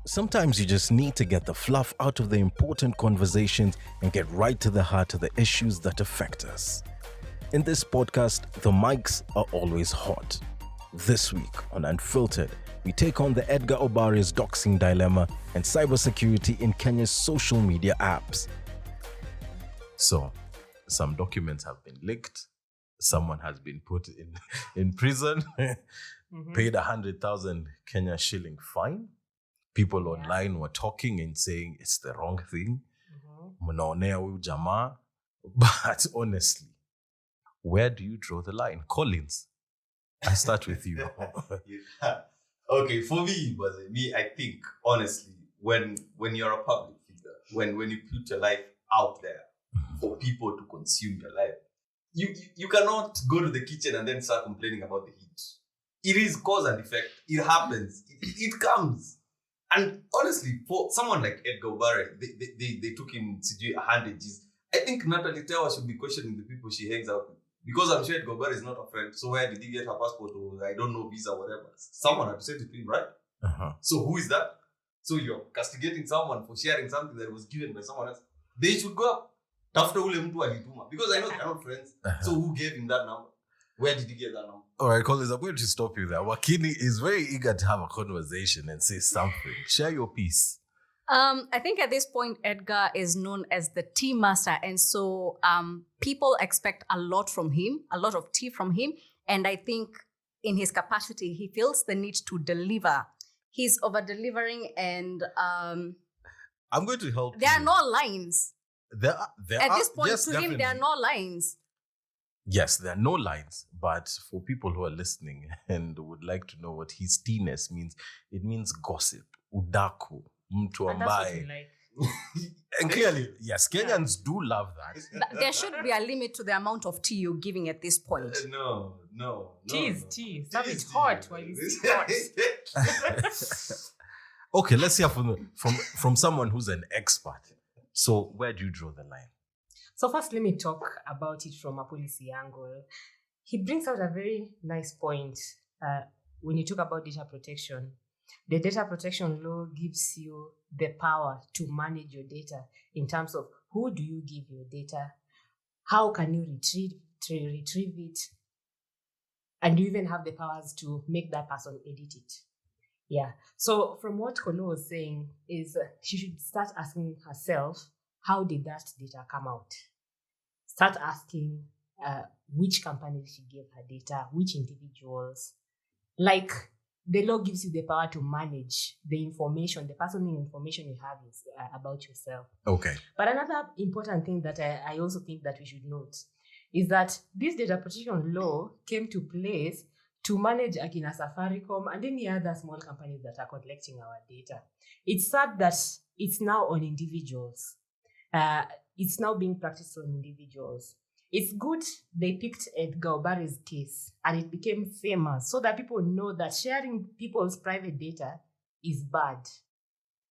Sometimes you just need to get the fluff out of the important conversations and get right to the heart of the issues that affect us. In this podcast, the mics are always hot. This week on Unfiltered, we take on the Edgar Obari's doxing dilemma and cybersecurity in Kenya's social media apps. So, some documents have been leaked. Someone has been put in prison, paid 100,000 Kenya shilling fine. People online were talking and saying it's the wrong thing. Mnaonea huyu jamaa. But honestly, where do you draw the line? Collins, I start with you. Yeah. Okay, for me, I think, honestly, when you're a public figure, when you put your life out there for people to consume your life, you cannot go to the kitchen and then start complaining about the heat. It is cause and effect. It happens. It comes. And honestly, for someone like Edgar Obare, they took him 100 G's. I think Natalie Tewa should be questioning the people she hangs out with. Because I'm sure Edgar Obare is not a friend. So where did he get her passport or I don't know, visa or whatever? Someone had to send it to him, right? So who is that? So you're castigating someone for sharing something that was given by someone else. They should go up. After ule mtu alituma. Because I know they're not friends. So who gave him that number? Where did he get that number? All right, Collins, I'm going to stop you there. Wakini is very eager to have a conversation and say something. Share your piece. I think at this point, Edgar is known as the tea master. And so people expect a lot from him, a lot of tea from him. And I think in his capacity, he feels the need to deliver. He's over-delivering and... I'm going to help There you. are no lines. There At are, this point, yes, to definitely. him, there are no lines. Yes, there are no lines, but for people who are listening and would like to know what his tea-ness means, it means gossip, udaku, mtu And that's what ambaye. we like. And clearly, yes, Kenyans do love that. There should be a limit to the amount of tea you're giving at this point. No. Tea is tea. Serve it Tea. hot while it's hot. Okay, let's hear from someone who's an expert. So where do you draw the line? So first, let me talk about it from a policy angle. He brings out a very nice point when you talk about data protection. The data protection law gives you the power to manage your data in terms of who do you give your data, how can you retrieve it, and you even have the powers to make that person edit it. Yeah. So from what Kolo was saying is she should start asking herself, how did that data come out? Start asking which companies she gave her data, which individuals. Like, the law gives you the power to manage the information, the personal information you have is about yourself. Okay. But another important thing that I also think that we should note is that this data protection law came to place to manage Akina Safaricom and any other small companies that are collecting our data. It's sad that it's now on individuals. It's now being practiced on individuals. It's good they picked Edgar Obari's case and it became famous so that people know that sharing people's private data is bad.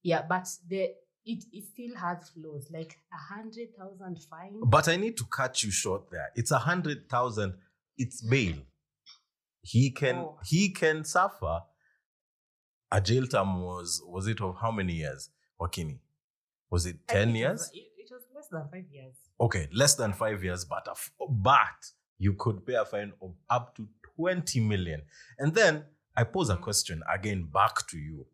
Yeah, but it still has flaws, like 100,000 fine. But I need to cut you short there. It's 100,000. It's bail. He can suffer. A jail term was it of how many years, Wakini? Was it 10 years? It was less than 5 years. Okay, less than 5 years, but you could pay a fine of up to 20 million. And then I pose a question again back to you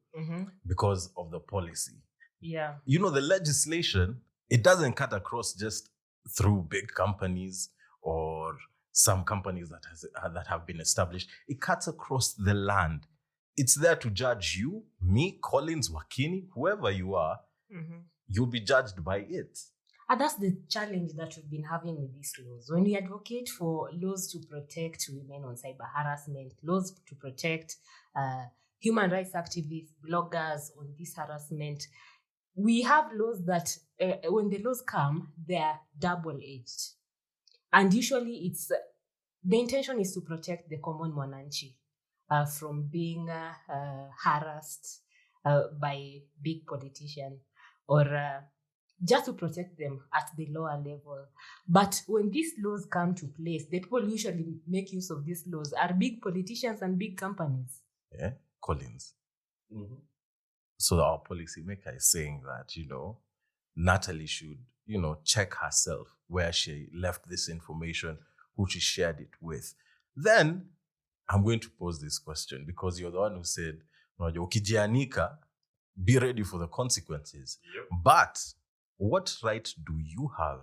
because of the policy. Yeah. You know, the legislation, it doesn't cut across just through big companies or some companies that have been established. It cuts across the land. It's there to judge you, me, Collins, Wakini, whoever you are. You'll be judged by it. And that's the challenge that we've been having with these laws. When we advocate for laws to protect women on cyber harassment, laws to protect human rights activists, bloggers on this harassment, we have laws that when the laws come, they're double-edged. And usually the intention is to protect the common mwananchi from being harassed by big politicians or just to protect them at the lower level. But when these laws come to place, the people usually make use of these laws are big politicians and big companies. Yeah, Collins. Mm-hmm. So our policymaker is saying that, Natalie should, check herself where she left this information, who she shared it with. Then I'm going to pose this question because you're the one who said, ukijianika, be ready for the consequences. Yep. But what right do you have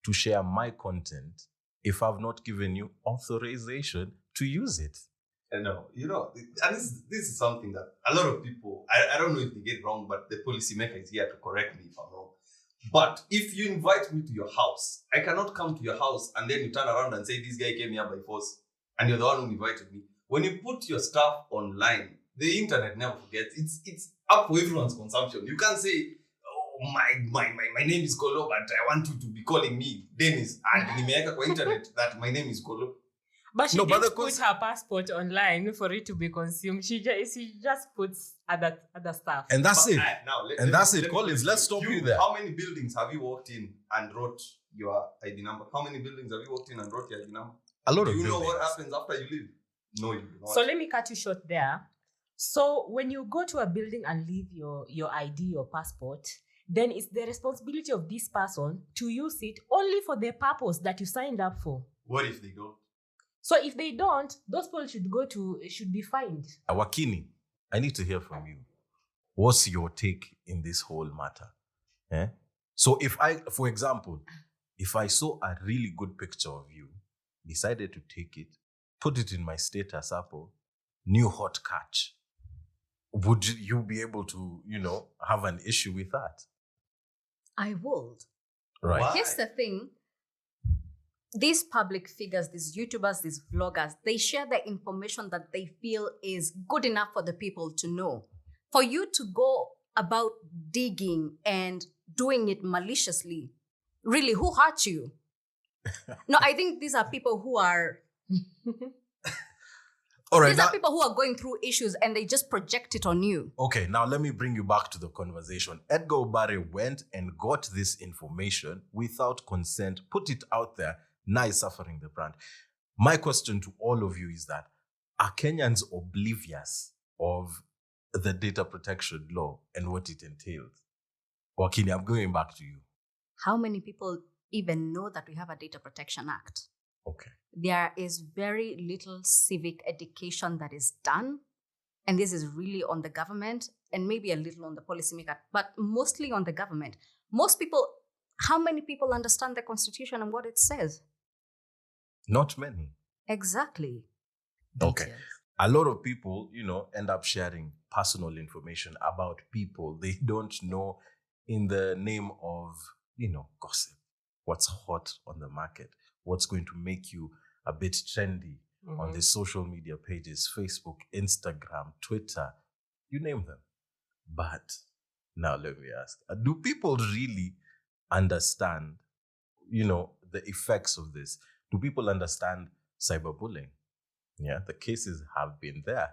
to share my content if I've not given you authorization to use it? And and this is something that a lot of people, I don't know if they get wrong, but the policymaker is here to correct me if I'm wrong. But if you invite me to your house, I cannot come to your house and then you turn around and say, this guy came here by force and you're the one who invited me. When you put your stuff online, the internet never forgets. It's up for everyone's consumption. You can't say, oh, my name is Kolo, but I want you to be calling me Dennis. And nimeweka kwa internet that my name is Kolo. But she didn't put her passport online for it to be consumed. She just puts other stuff. And that's it. That's it, Collins. Let's stop you there. How many buildings have you walked in and wrote your ID number? How many buildings have you walked in and wrote your ID number? A lot of buildings. Do you know buildings. what happens after you leave? No, you do not. So let me cut you short there. So when you go to a building and leave your ID or passport, then it's the responsibility of this person to use it only for the purpose that you signed up for. What if they don't? So if they don't, those people should be fined. Wakini, I need to hear from you. What's your take in this whole matter? So for example, if I saw a really good picture of you, decided to take it, put it in my status Apple, new hot catch, would you be able to, have an issue with that? I would. Right. Why? Here's the thing. These public figures, these YouTubers, these vloggers, they share the information that they feel is good enough for the people to know. For you to go about digging and doing it maliciously, really, who hurt you? No, I think these are people who are... All right, these are people who are going through issues and they just project it on you. Okay, now let me bring you back to the conversation. Edgar Obare went and got this information without consent, put it out there. Now he's suffering the brand. My question to all of you is that, are Kenyans oblivious of the data protection law and what it entails? Wakini, I'm going back to you. How many people even know that we have a Data Protection Act? Okay. There is very little civic education that is done. And this is really on the government and maybe a little on the policymaker, but mostly on the government. Most people, how many people understand the Constitution and what it says? Not many. Exactly. Okay. Details. A lot of people, end up sharing personal information about people they don't know in the name of, gossip. What's hot on the market? What's going to make you a bit trendy on the social media pages, Facebook, Instagram, Twitter, you name them. But now let me ask, do people really understand, the effects of this? Do people understand cyberbullying? Yeah, the cases have been there.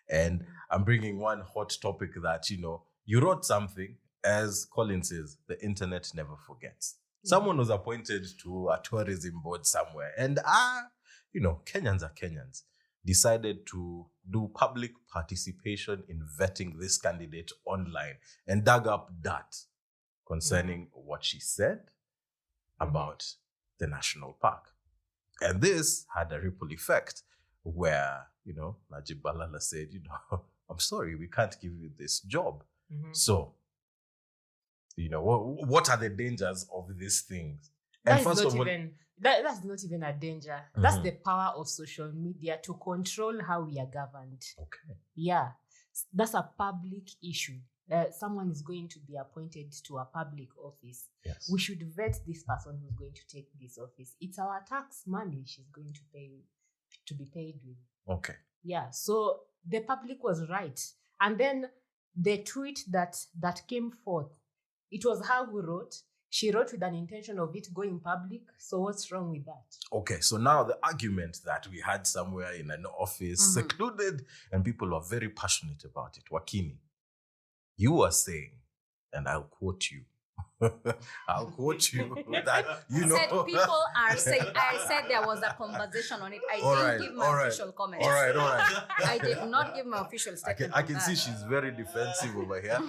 And I'm bringing one hot topic that, you wrote something, as Colin says, the internet never forgets. Someone was appointed to a tourism board somewhere. And, Kenyans are Kenyans, decided to do public participation in vetting this candidate online and dug up that concerning what she said about the national park. And this had a ripple effect where, Najib Balala said, I'm sorry, we can't give you this job. So, what are the dangers of these things? And that's not even a danger. That's the power of social media to control how we are governed. Okay. Yeah, that's a public issue. Someone is going to be appointed to a public office. Yes. We should vet this person who's going to take this office. It's our tax money she's going to be paid with. Okay. Yeah, so the public was right. And then the tweet that came forth, it was her who wrote. She wrote with an intention of it going public. So what's wrong with that? Okay, so now the argument that we had somewhere in an office, secluded, and people are very passionate about it. Wakini, you are saying, and I'll quote you, I'll quote you that, you know. Said people are saying. I said there was a conversation on it. I didn't give my official comments. All right. I did not give my official statement. I can see she's very defensive over here.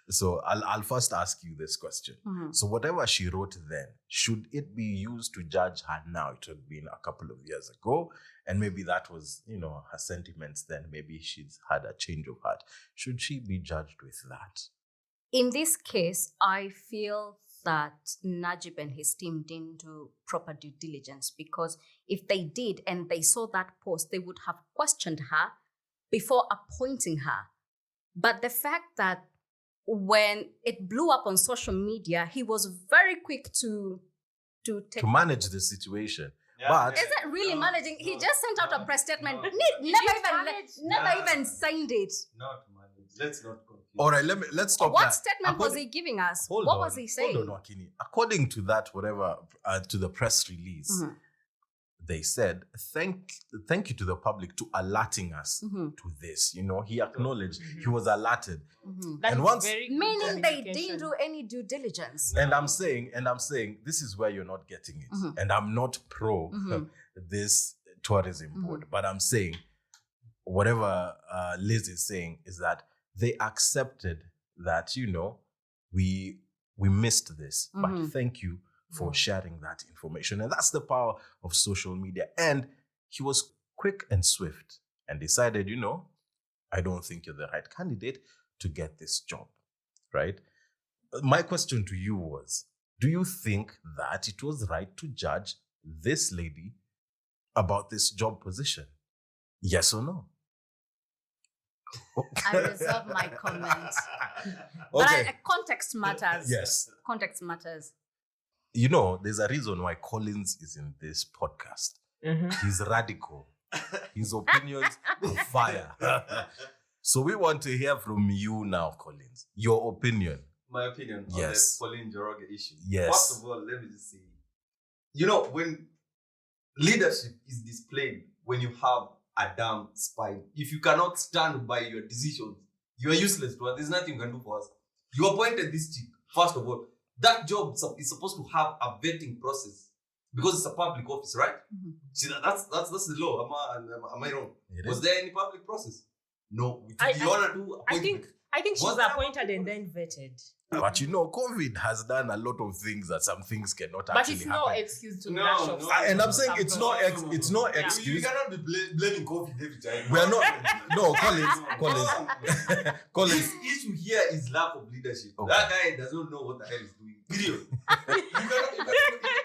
So I'll first ask you this question. Mhm. So whatever she wrote then, should it be used to judge her now? It had been a couple of years ago, and maybe that was, her sentiments then. Maybe she's had a change of heart. Should she be judged with that? In this case, I feel that Najib and his team didn't do proper due diligence, because if they did and they saw that post, they would have questioned her before appointing her. But the fact that when it blew up on social media, he was very quick to take. To manage the situation. Yeah. But Is it really managing? He just sent out a press statement. No. Never even signed it. Not manage. Let's not confuse. all right, let's stop What that. statement was he giving us? Hold What on, was he saying? Hold on, Wakini. According to that, whatever, to the press release, Mhm. they said, thank you to the public to alerting us Mhm. to this. He acknowledged, he was alerted. Mhm. That And is once- very good Meaning they communication. didn't do any due diligence. And I'm saying, this is where you're not getting it. Mhm. And I'm not pro Mhm. this tourism board, but I'm saying whatever Liz is saying is that they accepted that, we missed this, but Mhm. thank you for sharing that information. And that's the power of social media. And he was quick and swift and decided, I don't think you're the right candidate to get this job, right? My question to you was, do you think that it was right to judge this lady about this job position? Yes or no? I reserve my comment. But Okay. context matters. Yes. Context matters. There's a reason why Collins is in this podcast. Mhm. He's radical. His opinions are fire. So we want to hear from you now, Collins. Your opinion. My opinion Yes. on the Pauline Njoroge issue. Yes. First of all, let me just say, when leadership is displayed, when you have a damn spine, if you cannot stand by your decisions, you are useless to us. There's nothing you can do for us. You appointed this chief. First of all, that job is supposed to have a vetting process because it's a public office, right? Mhm. See, that's the law. Am I wrong? It Was is. there any public process? No. We took I- the honor to I appointment. think she's Was that- appointed and then vetted. But COVID has done a lot of things that some things cannot But actually it's no happen. excuse to No, rush no. off. And I'm saying it's not Yeah. excuse. You cannot be blaming COVID every time. We are not. No, Collins. Collins. This issue here is lack of leadership. Okay. That guy does not know what the hell he's doing. Period.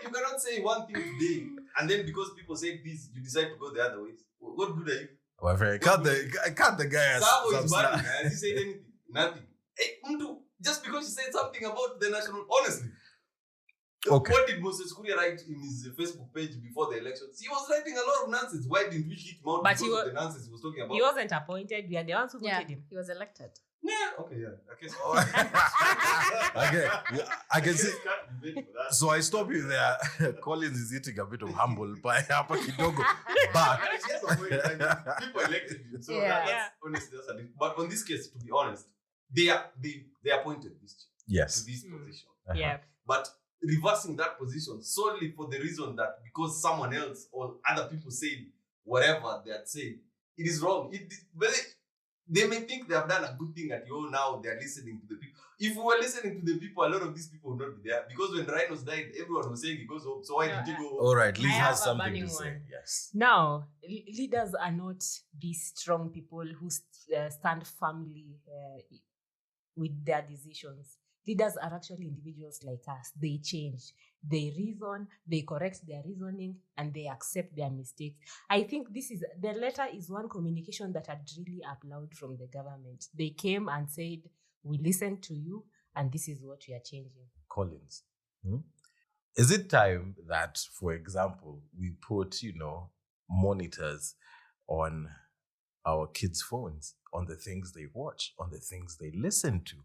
you cannot say one thing today, and then because people say this, you decide to go the other way. What good are you? Well, very cut the guy as Sabo some is slack. bad. Has he said anything? Nothing. Hey, Mtu, just because he said something about the national, honestly. Okay. What did Moses Kuria write in his Facebook page before the elections? He was writing a lot of nonsense. Why didn't we hit him out But because he of the nonsense he was talking about? He wasn't appointed. We are the ones who Yeah, voted him. he was elected. Yeah, okay, yeah. Okay, so Okay, I can see. Can't debate for that. So I stop you there. Collins is eating a bit of humble pie hapa kidogo. But Yes, of course, I mean, people elected him, so Yeah. that's honestly that's a different. But on this case, to be honest, they appointed this chief to yes. this Hmm. position. Yeah. But reversing that position solely for the reason that because someone else or other people said whatever they had said, it is wrong. They may think they have done a good thing at you now. They are listening to the people. If we were listening to the people, a lot of these people would not be there because when Rhinos died, everyone was saying he goes home. So why did he go home? All right, Liz I has have a something burning to say. one. Yes. Now, leaders are not these strong people who stand firmly with their decisions. Leaders are actually individuals like us. They change. They reason, they correct their reasoning, and they accept their mistakes. I think the letter is one communication that had really applauded from the government. They came and said, we listened to you, and this is what we are changing. Collins. Is it time that, for example, we put, monitors on our kids' phones, on the things they watch, on the things they listen to?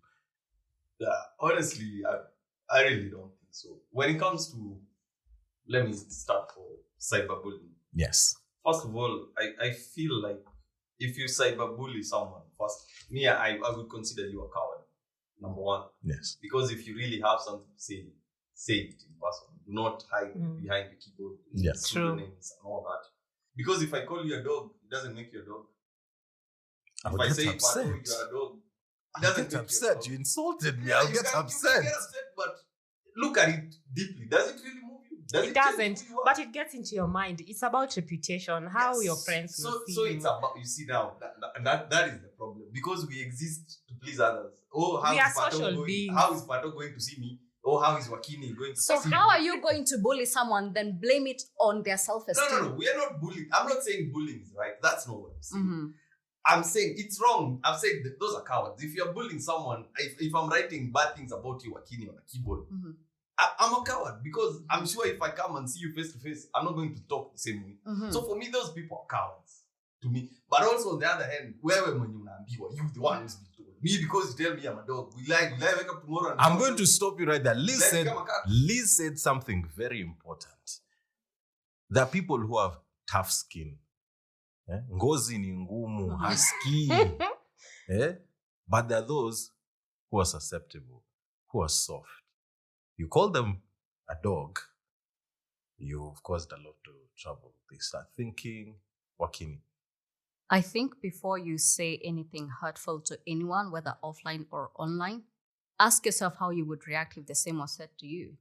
Yeah, honestly, I really don't think so. When it comes to, let me start for cyberbullying. Yes. First of all, I feel like if you cyberbully someone, first, I would consider you a coward. Number one. Yes. Because if you really have something to say it in person. Do not hide behind the keyboard. Yes. Pseudonyms and all that. Because if I call you a dog, it doesn't make you a dog. If I say upset. Pato, you're a dog, it I'll doesn't get make upset. you a dog. You insulted me. Yeah, I'll you get can upset. get upset, but look at it deeply. Does it really move you? Does It change doesn't, who you are? but it gets into your mind. It's about reputation, how Yes. your friends will see So you. it's about, you see now, that is the problem. Because we exist to please others. Oh, how We is are Pato social going? beings. How is Pato going to see me? Oh, how is Wakini going to So see how me? are you going to bully someone, then blame it on their self-esteem? No. We are not bullying. I'm not saying bullying is right. That's not what I'm saying. Mhm. I'm saying it's wrong. I'm saying that those are cowards. If you're bullying someone, if I'm writing bad things about you, Wakini, on a keyboard, Mhm. I'm a coward because I'm sure if I come and see you face to face, I'm not going to talk the same way. Mhm. So for me, those people are cowards to me. But also on the other hand, you the one who's been told. Me, because you tell me I'm a dog. Will I wake up tomorrow and I'm going to stop you right there. Will I become a cat? Liz said something very important. There are people who have tough skin. Ngozi ni ngumu, husky. But there are those who are susceptible, who are soft. You call them a dog, you've caused a lot of trouble. They start thinking, Wakini. I think before you say anything hurtful to anyone, whether offline or online, ask yourself how you would react if the same was said to you.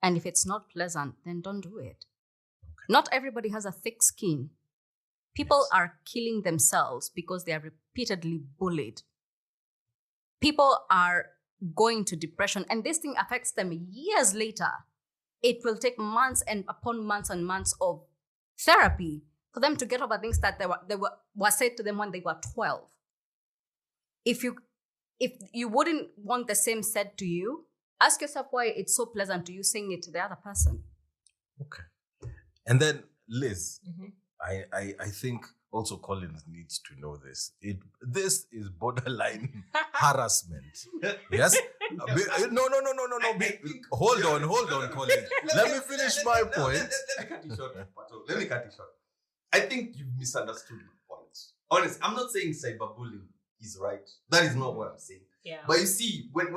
And if it's not pleasant, then don't do it. Okay. Not everybody has a thick skin. People are killing themselves because they are repeatedly bullied. People are going to depression, and this thing affects them years later. It will take months and months of therapy for them to get over things that were said to them when they were 12. If you wouldn't want the same said to you, ask yourself why it's so pleasant to you saying it to the other person. Okay. And then Liz, Mhm. I think also Collins needs to know this. This is borderline harassment. Yes? No. Hold on, Collins. Let me finish my point. Let me cut you short, Pato. Let me cut you short. I think you've misunderstood my point. Honestly, I'm not saying cyberbullying is right. That is not what I'm saying. Yeah. But you see, when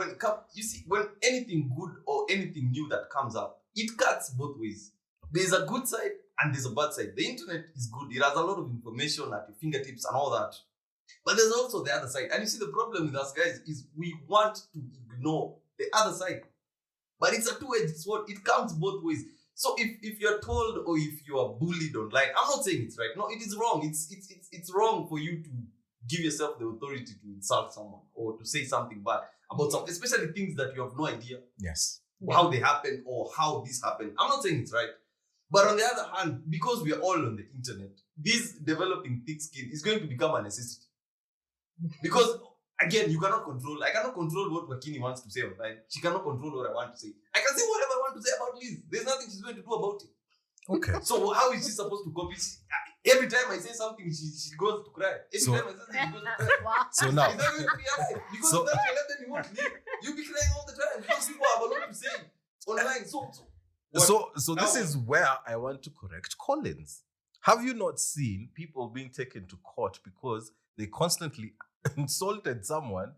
anything good or anything new that comes up, it cuts both ways. There's a good side and there's a bad side. The internet is good. It has a lot of information at your fingertips and all that. But there's also the other side. And you see, the problem with us guys is we want to ignore the other side. But it's a two-edged sword. It counts both ways. So if you're told or if you are bullied online, I'm not saying it's right. No, it is wrong. It's wrong for you to give yourself the authority to insult someone or to say something bad about something, especially things that you have no idea Yes. how they happen or how this happened. I'm not saying it's right. But on the other hand, because we are all on the internet, this developing thick skin is going to become a necessity. Because, again, I cannot control what Wakini wants to say online. She cannot control what I want to say. I can say whatever I want to say about Liz. There's nothing she's going to do about it. Okay. So how is she supposed to copy? Every time I say something, she goes to cry. Every time I say something, she goes to cry. Wow. So now, Is that going to be alive? Because So- if that's your life, then you won't live. You'll be crying all the time. Because people have a lot to say online. So this is where I want to correct Collins. Have you not seen people being taken to court because they constantly insulted someone,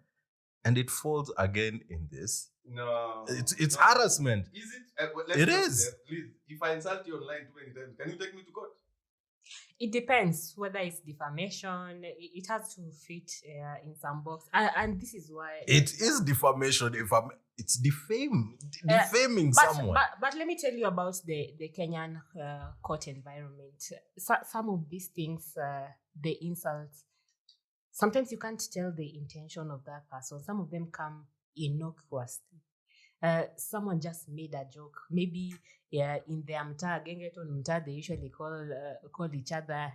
and it falls again in this? No. It's No. harassment. Is it? It is. Please, if I insult you online too many times, can you take me to court? It depends whether it's defamation. It has to fit in some box, and this is why It is defamation. It's defaming someone. But let me tell you about the Kenyan court environment. Some of these things, the insults, sometimes you can't tell the intention of that person. Some of them come innocuously. Someone just made a joke. Maybe in their mtaa, gengeton mtaa, they usually call each other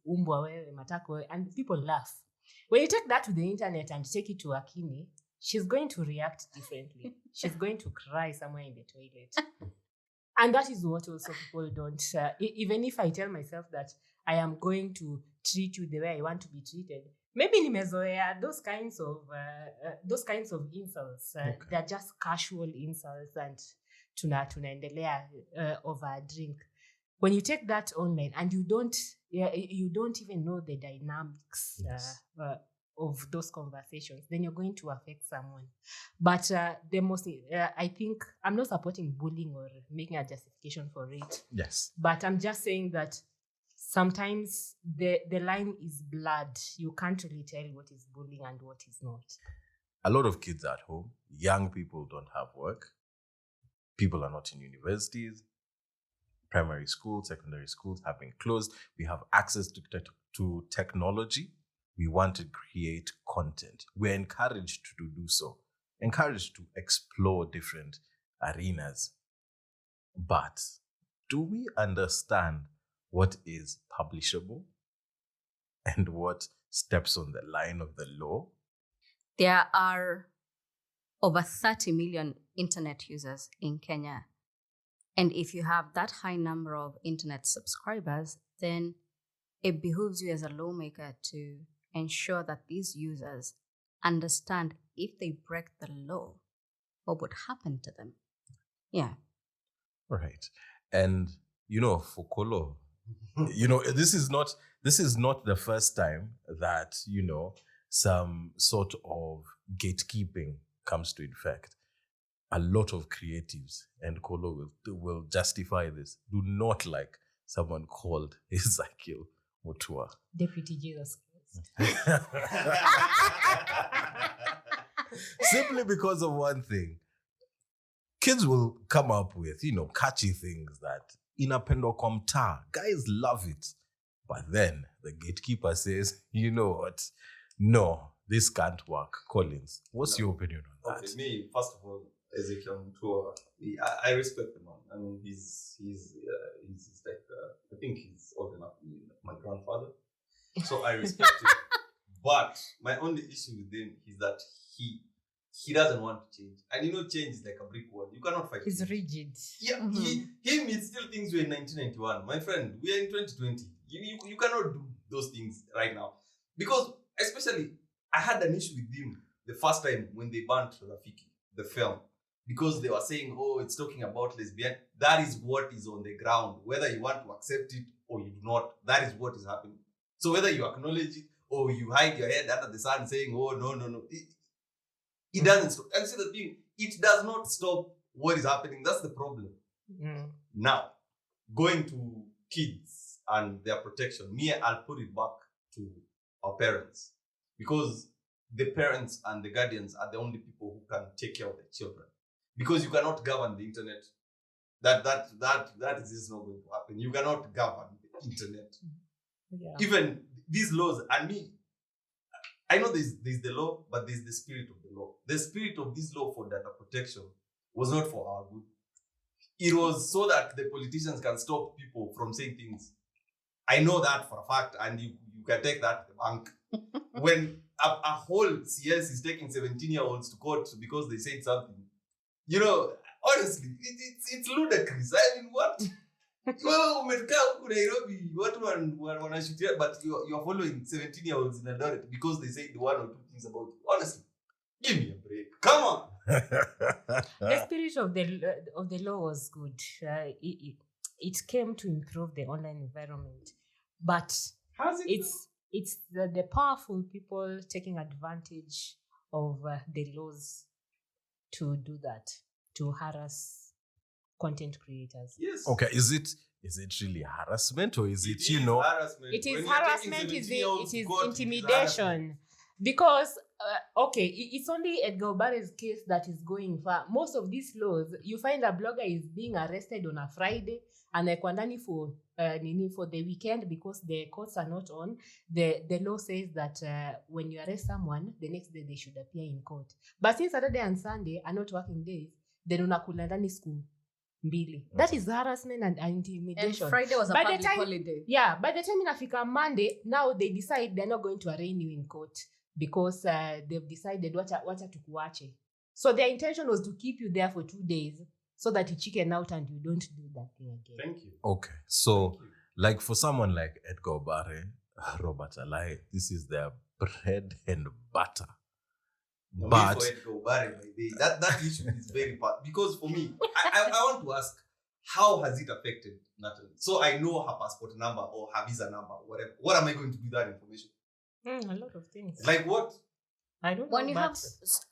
umbwa wewe, matako, and people laugh. When you take that to the internet and take it to Wakini, she's going to react differently. She's going to cry somewhere in the toilet. And that is what also people don't. Even if I tell myself that I am going to treat you the way I want to be treated, maybe nimezoea those kinds of insults. Okay. They're just casual insults, and tunaendelea over a drink. When you take that online and you don't even know the dynamics Yes. of those conversations, then you're going to affect someone. But the most, I think, I'm not supporting bullying or making a justification for it. Yes. But I'm just saying that sometimes the line is blurred. You can't really tell what is bullying and what is not. A lot of kids at home, young people don't have work. People are not in universities. Primary schools, secondary schools have been closed. We have access to technology. We want to create content. We're encouraged to do so, encouraged to explore different arenas. But do we understand what is publishable and what steps on the line of the law? There are over 30 million internet users in Kenya. And if you have that high number of internet subscribers, then it behooves you as a lawmaker to ensure that these users understand if they break the law, what would happen to them. Yeah. Right. And, for Kolo, this is not the first time that, some sort of gatekeeping comes to effect. A lot of creatives, and Kolo will justify this, do not like someone called Ezekiel Mutua. Deputy Jesus Christ. Simply because of one thing. Kids will come up with, catchy things that inapendo kwa mtaa. Guys love it. But then the gatekeeper says, you know what? No, this can't work. Collins, what's your opinion on that? Okay, me, first of all, Ezekiel Mutua, I respect the man. I mean, he's like, I think he's old enough to be my grandfather. So I respect him. But my only issue with him is that he doesn't want to change. And change is like a brick wall. You cannot fight He's change. rigid. Yeah, he still thinks we're in 1991. My friend, we are in 2020. You cannot do those things right now. Because, especially, I had an issue with him the first time when they banned Rafiki, the film. Because they were saying, it's talking about lesbian. That is what is on the ground. Whether you want to accept it or you do not, that is what is happening. So whether you acknowledge it or you hide your head under the sun saying, no. It doesn't stop. And see the thing, it does not stop what is happening. That's the problem. Mm. Now, going to kids and their protection, I'll put it back to our parents. Because the parents and the guardians are the only people who can take care of the children. Because you cannot govern the internet. That is just not going to happen. You cannot govern the internet. Yeah. Even these laws, and I know there's the law, but there's the spirit of the law. The spirit of this law for data protection was not for our good. It was so that the politicians can stop people from saying things. I know that for a fact, and you can take that to the bank. When a whole CS is taking 17-year-olds to court because they said something, honestly, it's ludicrous. I mean, what? Well, umekaa huku Nairobi, watu wanashutia, but you're following 17-year-olds in Eldoret because they say one or two things about you. Honestly, give me a break. Come on. The spirit of the law was good. It came to improve the online environment, but it's the powerful people taking advantage of the laws to do that, to harass content creators. Yes. Okay, is it really harassment or is it, harassment. It is When you're harassment, taking it 17-year-olds is to court, intimidation. Because, it's only Edgar Obare's case that is going far. Most of these laws, you find a blogger is being arrested on a Friday and kwandani for the weekend because the courts are not on. The law says that when you arrest someone, the next day they should appear in court. But since Saturday and Sunday are not working days, then unakula ndani school. Mbili. That is harassment and intimidation. And Friday was a public holiday. Yeah, by the time inafika Monday, now they decide they're not going to arraign you in court because they've decided wacha tukuache. So their intention was to keep you there for 2 days so that you chicken out and you don't do that thing again. Thank you. Okay, so like for someone like Edgar Obare, Robert Alai, this is their bread and butter. No, But for Edgar Obare, that issue is very bad. Because for me, I want to ask, how has it affected Natalie? So I know her passport number or her visa number, whatever. What am I going to do with that information? A lot of things. Like what? I don't know. When you but have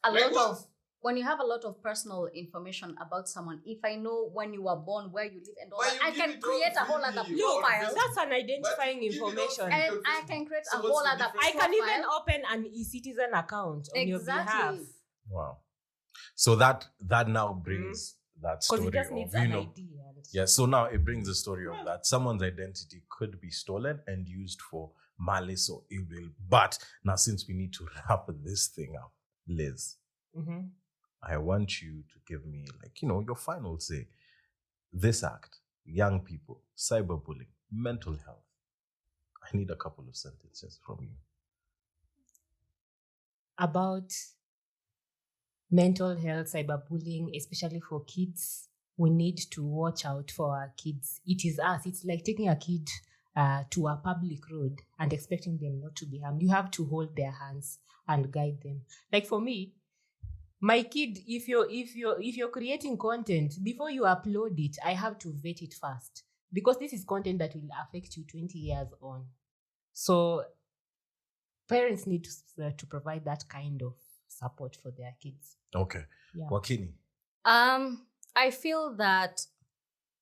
a Like lot what? of when you have a lot of personal information about someone, if I know when you were born, where you live, and all Why that, you I give can it create all a whole other freely? profile. that's an identifying But give it all information. freely. And I can create So a what's whole the other difference? I can even profile. open an e-citizen account on your behalf. Exactly. Wow. So that now brings that Because story it just of, needs you an know, ID. And yeah, so now it brings the story of that someone's identity could be stolen and used for malice or ill will. But now, since we need to wrap this thing up, Liz, Mhm. I want you to give me, like, you know, your final say. This act, young people, cyberbullying, mental health. I need a couple of sentences from you. About mental health, cyberbullying, especially for kids, we need to watch out for our kids. It is us. It's like taking a kid to a public road and expecting them not to be harmed. You have to hold their hands and guide them. Like for me, my kid, if you're creating content, before you upload it, I have to vet it first, because this is content that will affect you 20 years on. So parents need to provide that kind of support for their kids. Okay. Yeah. Wakini. I feel that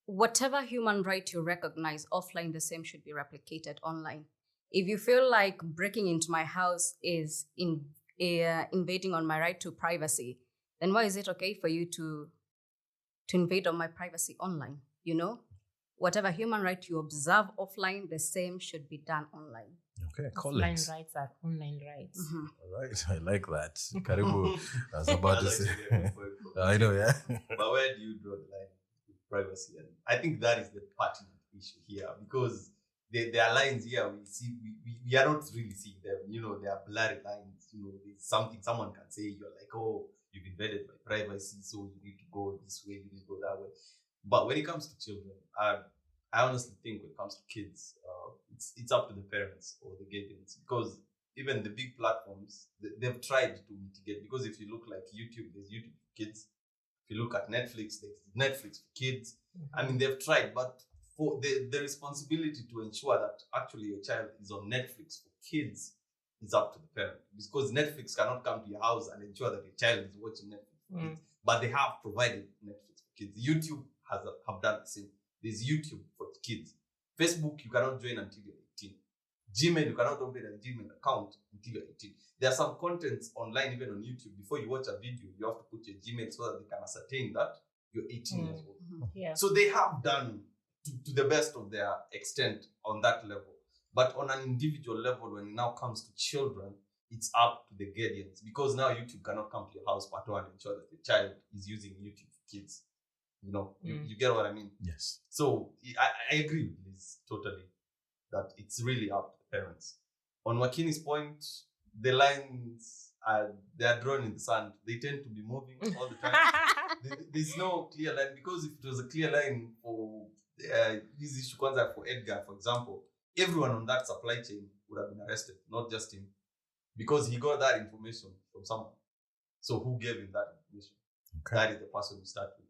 whatever human right you recognize offline, the same should be replicated online. If you feel like breaking into my house is invading on my right to privacy, then why is it okay for you to invade on my privacy online? You know, whatever human right you observe offline, the same should be done online. Okay, Offline Collins. rights are online rights. Mhm. All right, I like that. Karibu. I was about to That's say. actually a good point from I know, yeah. But where do you draw the line with privacy? And I think that is the pertinent issue here, because there are lines here we see we are not really seeing them. You know, there are blurry lines. You know, there's something someone can say. You're like, oh, you've invaded my privacy, so you need to go this way, you need to go that way. But when it comes to children, I honestly think when it comes to kids, it's up to the parents or the guardians, because even the big platforms, they've tried to mitigate. Because if you look like YouTube, there's YouTube for kids. If you look at Netflix, there's Netflix for kids. I mean, they've tried, but for the responsibility to ensure that actually your child is on Netflix for kids is up to the parent, because Netflix cannot come to your house and ensure that your child is watching Netflix for kids. But they have provided Netflix for kids. YouTube have done the same. There's YouTube for kids. Facebook, you cannot join until you're 18. Gmail, you cannot open a Gmail account until you're 18. There are some contents online, even on YouTube. Before you watch a video, you have to put your Gmail so that they can ascertain that you're 18 years old. Yeah. So they have done to the best of their extent on that level. But on an individual level, when it now comes to children, it's up to the guardians, because now YouTube cannot come to your house but and ensure that the child is using YouTube for kids. You know, you get what I mean? Yes. So I agree with this totally, that it's really up to the parents. On Wakini's point, the lines they are drawn in the sand. They tend to be moving all the time. There's no clear line, because if it was a clear line for this issue, for Edgar, for example, everyone on that supply chain would have been arrested, not just him, because he got that information from someone. So who gave him that information? Okay. That is the person we start with.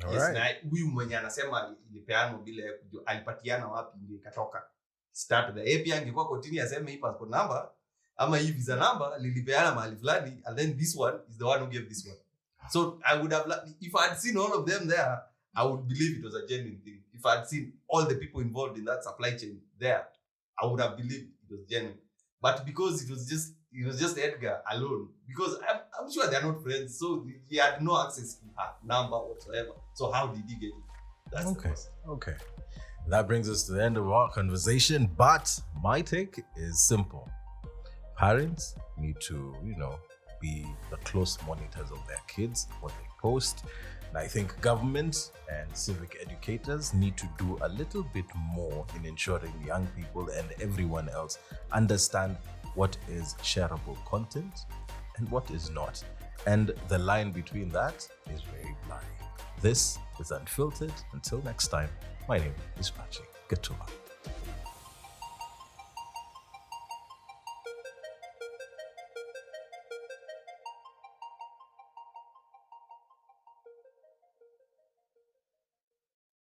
All Yes, right. na huyu mwenye anasema ilipeanwa bila ya kujua alipatiana wapi ndio ikatoka. Start there. Yeye pia angekuwa kotini aseme hii passport number ama hii visa number lilipeana mahali fulani, and then this one is the one who gave this one. So I would have, if I had seen all of them there, I would believe it was a genuine thing. If I had seen all the people involved in that supply chain there, I would have believed it was genuine. But because it was just Edgar alone, because I'm sure they're not friends, so he had no access to her number whatsoever. So how did he get it? That's the question. Okay. That brings us to the end of our conversation. But my take is simple. Parents need to, be the close monitors of their kids, what they post. And I think government and civic educators need to do a little bit more in ensuring young people and everyone else understand what is shareable content and what is not. And the line between that is very blurry. This is Unfiltered. Until next time, my name is Patrick Gatua.